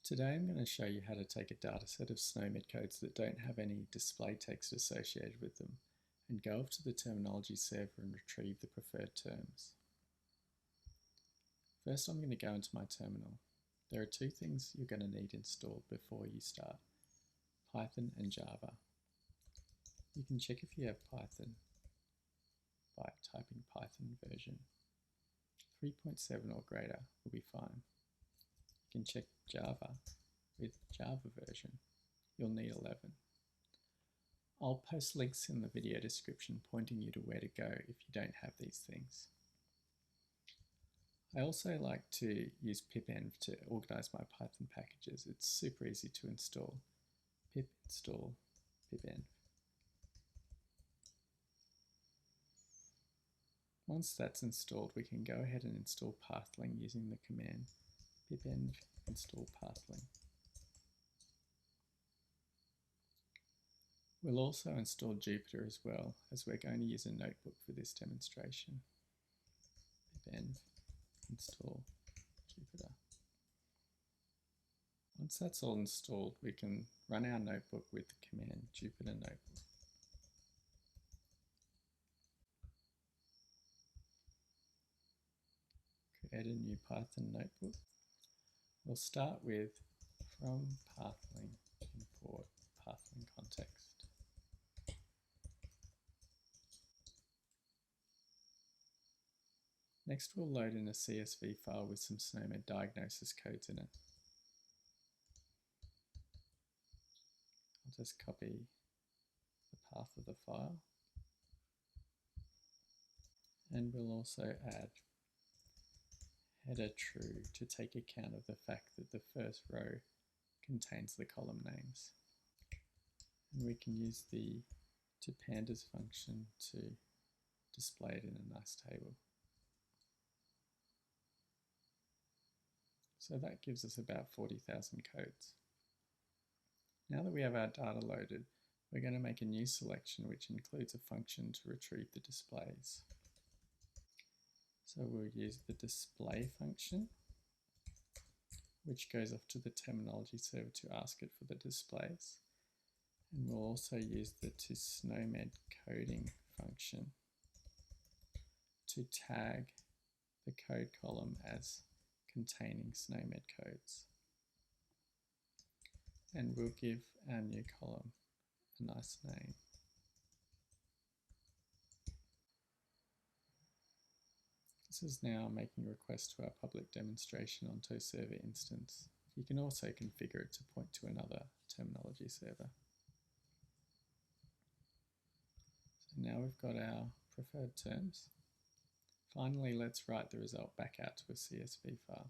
Today I'm going to show you how to take a dataset of SNOMED codes that don't have any display text associated with them and go off to the terminology server and retrieve the preferred terms. First I'm going to go into my terminal. There are two things you're going to need installed before you start: Python and Java. You can check if you have Python by typing Python version 3.7 or greater will be fine. You can check Java with Java version. You'll need 11. I'll post links in the video description pointing you to where to go if you don't have these things. I also like to use pipenv to organize my Python packages. It's super easy to install. Pip install pipenv. Once that's installed, we can go ahead and install Pathling using the command pipenv install Pathling. We'll also install Jupyter as well, as we're going to use a notebook for this demonstration. Pipenv install Jupyter. Once that's all installed, we can run our notebook with the command Jupyter notebook. Create a new Python notebook. We'll start with from Pathling import Pathling context. Next we'll load in a CSV file with some SNOMED diagnosis codes in it. I'll just copy the path of the file, and we'll also add header true to take account of the fact that the first row contains the column names. And we can use the toPandas function to display it in a nice table. So that gives us about 40,000 codes. Now that we have our data loaded, we're going to make a new selection which includes a function to retrieve the displays. So we'll use the display function, which goes off to the terminology server to ask it for the displays. And we'll also use the toSNOMED coding function to tag the code column as containing SNOMED codes. And we'll give our new column a nice name. This is now making a request to our public demonstration on toServer instance. You can also configure it to point to another terminology server. So now we've got our preferred terms. Finally, let's write the result back out to a CSV file.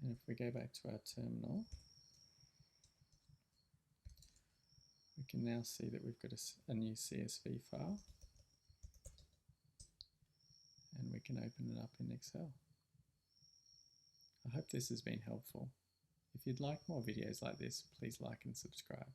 And if we go back to our terminal, we can now see that we've got a new CSV file, and we can open it up in Excel. I hope this has been helpful. If you'd like more videos like this, please like and subscribe.